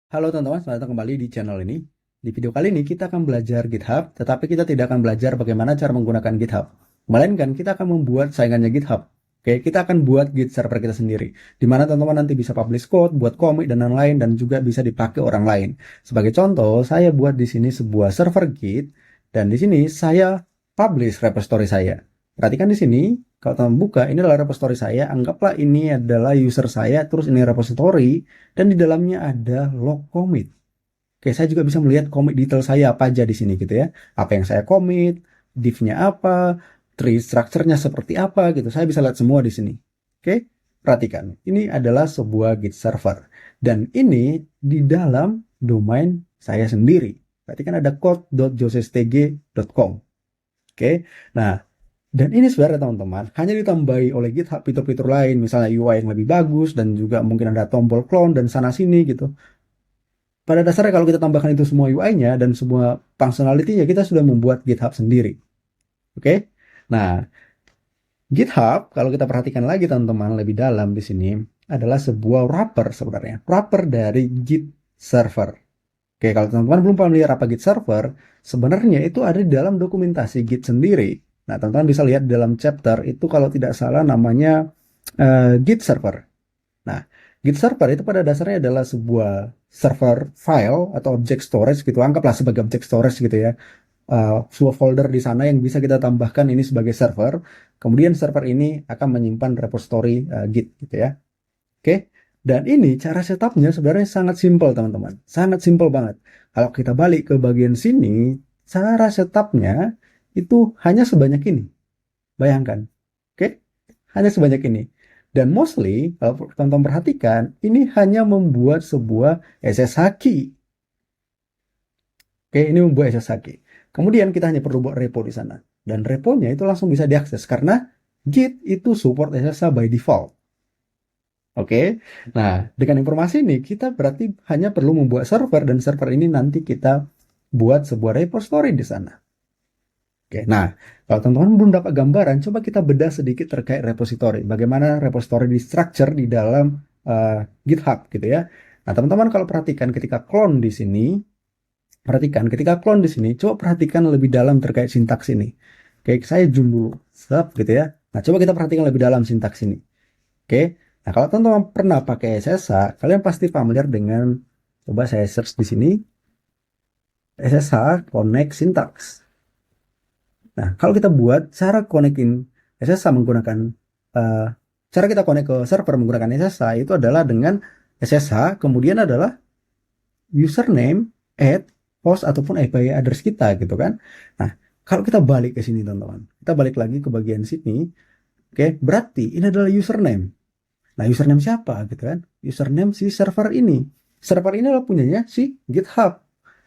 Halo teman-teman, selamat datang kembali di channel ini. Di video kali ini kita akan belajar GitHub, tetapi kita tidak akan belajar bagaimana cara menggunakan GitHub. Melainkan kita akan membuat saingannya GitHub. Oke, kita akan buat Git server kita sendiri, di mana teman-teman nanti bisa publish code, buat komik dan lain-lain, dan juga bisa dipakai orang lain. Sebagai contoh, saya buat di sini sebuah server Git, dan di sini saya publish repository saya. Perhatikan di sini, kalau teman buka, ini adalah repository saya. Anggaplah ini adalah user saya, terus ini repository, dan di dalamnya ada log commit. Oke, saya juga bisa melihat commit detail saya apa aja di sini gitu ya. Apa yang saya commit, div-nya apa, tree structure-nya seperti apa gitu. Saya bisa lihat semua di sini. Oke, perhatikan. Ini adalah sebuah Git server. Dan ini di dalam domain saya sendiri. Perhatikan ada code.josestg.com. Oke, nah dan ini sebenarnya teman-teman hanya ditambahi oleh GitHub fitur-fitur lain, misalnya UI yang lebih bagus dan juga mungkin ada tombol clone dan sana sini gitu. Pada dasarnya kalau kita tambahkan itu semua UI-nya dan semua functionality-nya, kita sudah membuat GitHub sendiri. Oke? Nah, GitHub kalau kita perhatikan lagi teman-teman lebih dalam di sini adalah sebuah wrapper sebenarnya. Wrapper dari Git server. Oke, kalau teman-teman belum familiar apa Git server, sebenarnya itu ada di dalam dokumentasi Git sendiri. Nah, teman-teman bisa lihat di dalam chapter itu kalau tidak salah namanya Git server. Nah, Git server itu pada dasarnya adalah sebuah server file atau object storage gitu. Anggaplah sebagai object storage gitu ya. Sebuah folder di sana yang bisa kita tambahkan ini sebagai server. Kemudian server ini akan menyimpan repository Git gitu ya. Oke. Dan ini cara setupnya sebenarnya sangat simpel teman-teman. Sangat simpel banget. Kalau kita balik ke bagian sini, cara setupnya itu hanya sebanyak ini. Bayangkan. Oke. Hanya sebanyak ini. Dan mostly, kalau teman-teman perhatikan, ini hanya membuat sebuah SSH key. Oke, ini membuat SSH key. Kemudian kita hanya perlu buat repo di sana. Dan reponya itu langsung bisa diakses karena Git itu support SSH by default. Oke, nah dengan informasi ini kita berarti hanya perlu membuat server dan server ini nanti kita buat sebuah repository di sana. Oke, nah kalau teman-teman belum dapat gambaran, coba kita bedah sedikit terkait repository. Bagaimana repository di structure di dalam GitHub gitu ya. Nah teman-teman kalau perhatikan ketika clone di sini, perhatikan ketika clone di sini, coba perhatikan lebih dalam terkait sintaks ini. Oke, saya zoom dulu, stop gitu ya. Nah coba kita perhatikan lebih dalam sintaks ini. Oke, nah kalau teman-teman pernah pakai SSH, kalian pasti familiar dengan, coba saya search di sini, SSH connect syntax. Nah, kalau kita buat cara connectin SSH menggunakan uh, cara kita connect ke server menggunakan SSH itu adalah dengan SSH, kemudian adalah username, host ataupun IP address kita gitu kan. Nah, kalau kita balik ke sini teman-teman, kita balik lagi ke bagian sini, oke, berarti ini adalah username. Nah, username siapa gitu kan? Username si server ini. Server ini adalah punyanya si GitHub.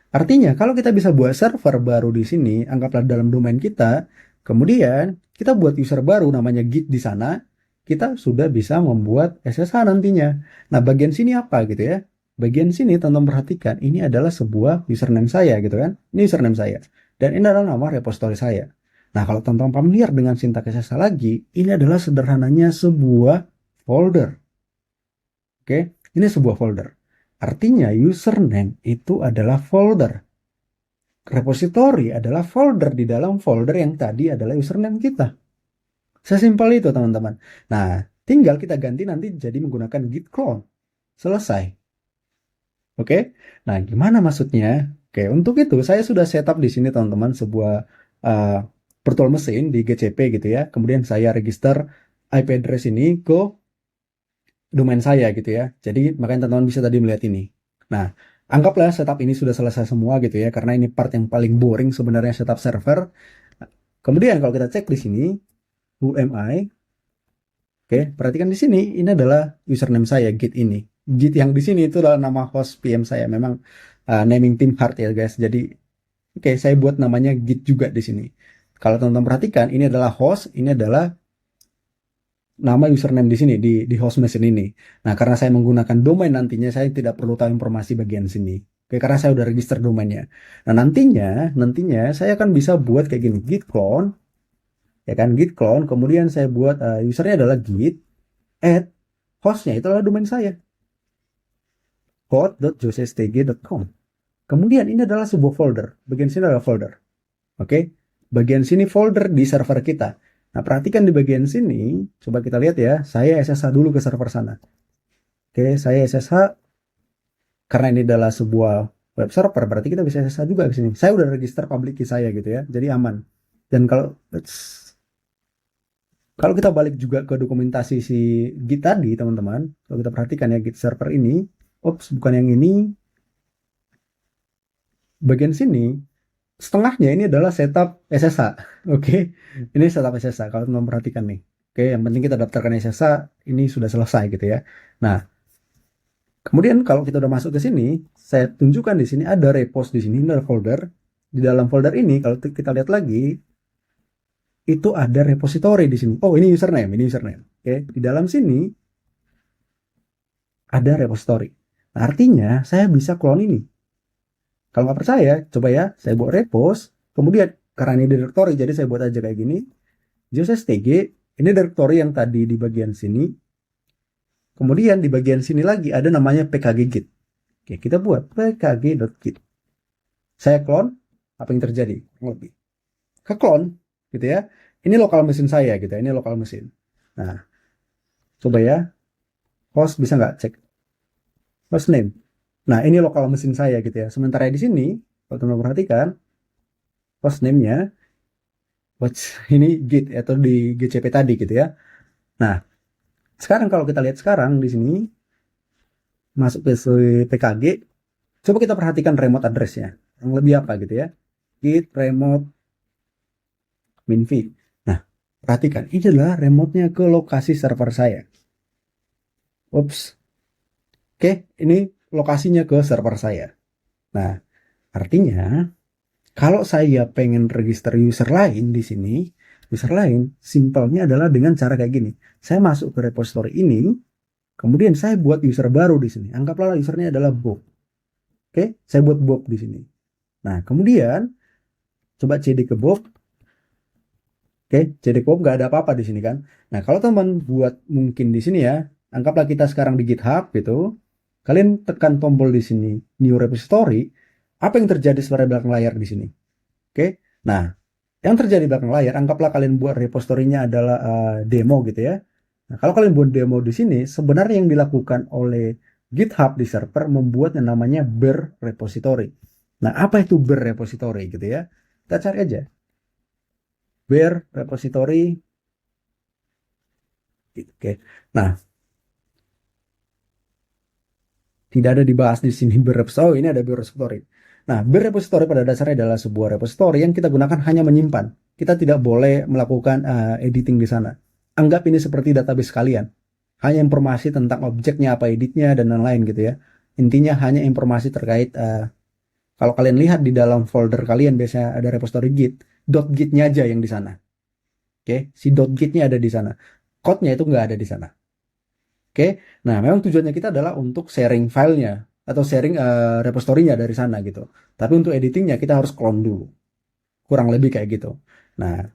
Artinya, kalau kita bisa buat server baru di sini, anggaplah dalam domain kita, kemudian kita buat user baru namanya Git di sana, kita sudah bisa membuat SSH nantinya. Nah, bagian sini apa gitu ya? Bagian sini teman-teman perhatikan, ini adalah sebuah username saya gitu kan? Ini username saya. Dan ini adalah nama repository saya. Nah, kalau teman-teman familiar dengan sintaks SSH lagi, ini adalah sederhananya sebuah folder. Oke, ini sebuah folder. Artinya username itu adalah folder. Repository adalah folder di dalam folder yang tadi adalah username kita. Sesimpel itu teman-teman. Nah, tinggal kita ganti nanti jadi menggunakan git clone. Selesai. Oke. Nah, gimana maksudnya? Oke, untuk itu saya sudah setup di sini teman-teman sebuah uh, virtual machine di GCP gitu ya. Kemudian saya register IP address ini ke domain saya gitu ya. Jadi makanya teman-teman bisa tadi melihat ini. Nah, anggaplah setup ini sudah selesai semua gitu ya, karena ini part yang paling boring sebenarnya setup server. Kemudian kalau kita cek di sini, who am I? Oke, perhatikan di sini, ini adalah username saya, Git ini. Git yang di sini itu adalah nama host PM saya. Memang naming theme hard ya guys. Jadi, oke, saya buat namanya Git juga di sini. Kalau teman-teman perhatikan, ini adalah host, ini adalah nama username di sini di host machine ini. Nah, karena saya menggunakan domain nantinya saya tidak perlu tahu informasi bagian sini. Oke, karena saya udah register domainnya. Nah, nantinya saya akan bisa buat kayak gini, git clone, ya kan, git clone, kemudian saya buat usernya adalah git add hostnya itu adalah domain saya. code.josestg.com. Kemudian ini adalah sebuah folder. Bagian sini adalah folder. Oke. Bagian sini folder di server kita. Nah, perhatikan di bagian sini, coba kita lihat ya. Saya SSH dulu ke server sana. Oke, saya SSH karena ini adalah sebuah web server, berarti kita bisa SSH juga ke sini. Saya udah register public key saya gitu ya. Jadi aman. Dan kalau kita balik juga ke dokumentasi si Git tadi, teman-teman, kalau kita perhatikan ya Git server ini, bukan yang ini, bagian sini, setengahnya ini adalah setup SSH. Oke, ini setup SSH kalau teman perhatikan nih. Oke, yang penting kita daftarkan SSH, ini sudah selesai gitu ya. Nah, kemudian kalau kita udah masuk ke sini, saya tunjukkan di sini ada repos di sini, ada folder. Di dalam folder ini, kalau kita lihat lagi, itu ada repository di sini. Oh, ini username. Oke, di dalam sini ada repository. Nah, artinya saya bisa clone ini. Kalau nggak percaya, coba ya, saya buat repos, kemudian karena ini directory, jadi saya buat aja kayak gini. JOSSTG, ini directory yang tadi di bagian sini. Kemudian di bagian sini lagi ada namanya pkg-git. Oke, kita buat pkg.git. Saya clone, apa yang terjadi? Lebih ke clone, gitu ya. Ini lokal mesin saya gitu ya, ini lokal mesin. Nah, coba ya, host bisa nggak cek host name. Nah, ini lokal mesin saya gitu ya. Sementara di sini, kalau teman-teman perhatikan, host name-nya, ini git atau di GCP tadi gitu ya. Nah, sekarang kalau kita lihat sekarang di sini, masuk ke PKG, coba kita perhatikan remote address-nya. Yang lebih apa gitu ya. Git remote minv. Nah, perhatikan, ini adalah remote-nya ke lokasi server saya. Oke, ini lokasinya ke server saya. Nah, artinya kalau saya pengen register user lain di sini, user lain, simpelnya adalah dengan cara kayak gini. Saya masuk ke repository ini, kemudian saya buat user baru di sini. Anggaplah usernya adalah Bob. Oke, saya buat Bob di sini. Nah, kemudian coba cd ke Bob. Oke, cd ke Bob nggak ada apa-apa di sini kan. Nah, kalau teman buat mungkin di sini ya, anggaplah kita sekarang di GitHub gitu. Kalian tekan tombol di sini, new repository. Apa yang terjadi sebenarnya di belakang layar di sini? Oke, nah, yang terjadi di belakang layar, anggaplah kalian buat repositorinya adalah demo gitu ya. Nah, kalau kalian buat demo di sini, sebenarnya yang dilakukan oleh GitHub di server membuat yang namanya ber repository. Nah, apa itu ber repository gitu ya? Kita cari aja. Ber repository. Oke. Nah, tidak ada dibahas di sini berrepository. Ini ada berrepository. Nah, berrepository pada dasarnya adalah sebuah repository yang kita gunakan hanya menyimpan. Kita tidak boleh melakukan editing di sana. Anggap ini seperti database kalian. Hanya informasi tentang objeknya, apa editnya, dan lain-lain gitu ya. Intinya hanya informasi terkait, kalau kalian lihat di dalam folder kalian biasanya ada repository git. .git-nya aja yang di sana. Oke, si .git-nya ada di sana. Code-nya itu nggak ada di sana. Oke, nah memang tujuannya kita adalah untuk sharing filenya atau sharing repository-nya dari sana gitu. Tapi untuk editingnya kita harus clone dulu. Kurang lebih kayak gitu. Nah,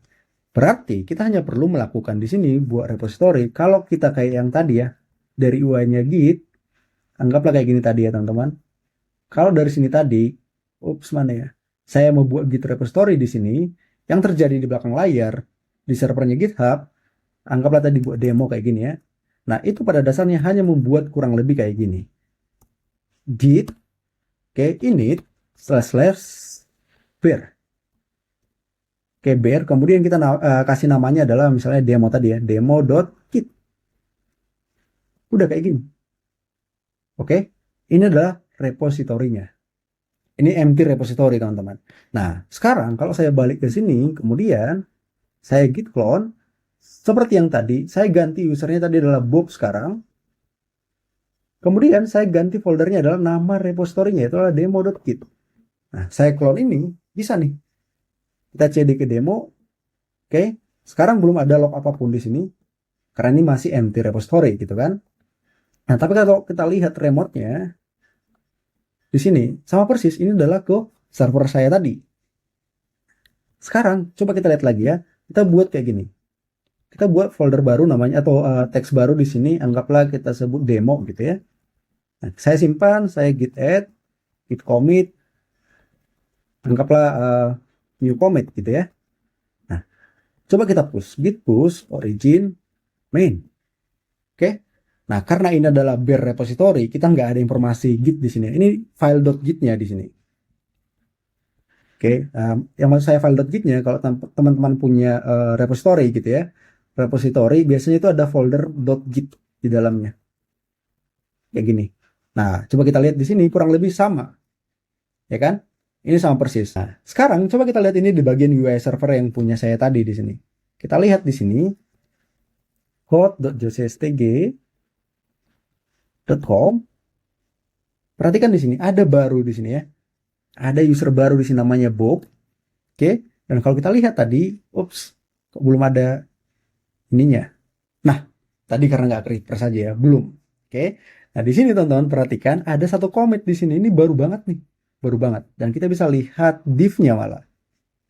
berarti kita hanya perlu melakukan di sini buat repository. Kalau kita kayak yang tadi ya, dari UI-nya Git, anggaplah kayak gini tadi ya teman-teman. Kalau dari sini tadi, mana ya? Saya mau buat Git repository di sini, yang terjadi di belakang layar di servernya GitHub, anggaplah tadi buat demo kayak gini ya. Nah, itu pada dasarnya hanya membuat kurang lebih kayak gini. Git, oke, init, //bear. Oke, bear, kemudian kita kasih namanya adalah misalnya demo tadi ya, demo.git. Udah kayak gini. Oke, ini adalah repositorinya. Ini empty repository, teman-teman. Nah, sekarang kalau saya balik ke sini, kemudian saya git clone, seperti yang tadi, saya ganti usernya tadi adalah Bob sekarang. Kemudian saya ganti foldernya adalah nama repositorinya, itu adalah demo.git. Nah, saya clone ini, bisa nih. Kita cd ke demo. Oke, sekarang belum ada log apapun di sini. Karena ini masih empty repository gitu kan. Nah, tapi kalau kita lihat remote-nya, di sini, sama persis, ini adalah ke server saya tadi. Sekarang, coba kita lihat lagi ya. Kita buat kayak gini. Kita buat folder baru namanya, atau teks baru di sini, anggaplah kita sebut demo gitu ya. Nah, saya simpan, saya git add, git commit, anggaplah new commit gitu ya. Nah, coba kita push, git push origin main. Oke. Nah, karena ini adalah bare repository, kita nggak ada informasi git di sini. Ini file.git-nya di sini. Oke, yang maksud saya file.git-nya, kalau teman-teman punya repository gitu ya, repository biasanya itu ada folder .git di dalamnya, kayak gini. Nah, coba kita lihat di sini kurang lebih sama, ya kan? Ini sama persis. Nah, sekarang coba kita lihat ini di bagian UI server yang punya saya tadi di sini. Kita lihat di sini hot.jcstg.com. Perhatikan di sini ada baru di sini ya. Ada user baru di sini namanya Bob. Oke, dan kalau kita lihat tadi, ups, kok belum ada ininya. Nah, tadi karena nggak refresh saja ya, belum. Oke, nah di sini teman-teman perhatikan ada satu commit di sini. Ini baru banget nih, baru banget. Dan kita bisa lihat div-nya malah.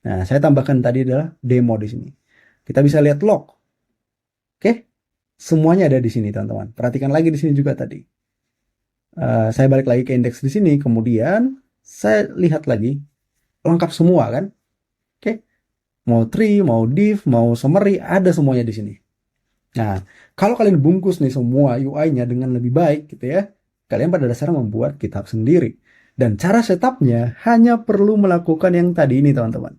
Nah, saya tambahkan tadi adalah demo di sini. Kita bisa lihat log. Oke, semuanya ada di sini teman-teman. Perhatikan lagi di sini juga tadi. Saya balik lagi ke indeks di sini, kemudian saya lihat lagi lengkap semua kan. Oke, mau tree, mau div, mau summary, ada semuanya di sini. Nah, kalau kalian bungkus nih semua UI-nya dengan lebih baik gitu ya, kalian pada dasarnya membuat GitHub sendiri. Dan cara setupnya hanya perlu melakukan yang tadi ini teman-teman.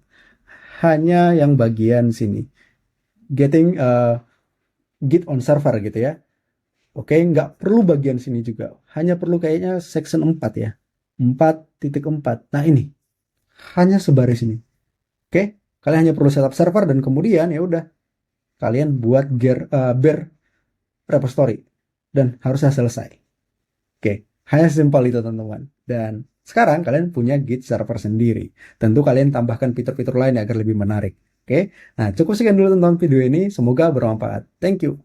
Hanya yang bagian sini. Getting Git on server gitu ya. Oke, nggak perlu bagian sini juga. Hanya perlu kayaknya section 4 ya. 4.4. Nah ini, hanya sebaris ini. Oke, kalian hanya perlu setup server dan kemudian ya udah kalian buat bare repository dan harusnya selesai. Oke, hanya simpel itu teman-teman. Dan sekarang kalian punya Git server sendiri. Tentu kalian tambahkan fitur-fitur lain agar lebih menarik. Oke, nah cukup sekian dulu teman-teman video ini. Semoga bermanfaat. Thank you.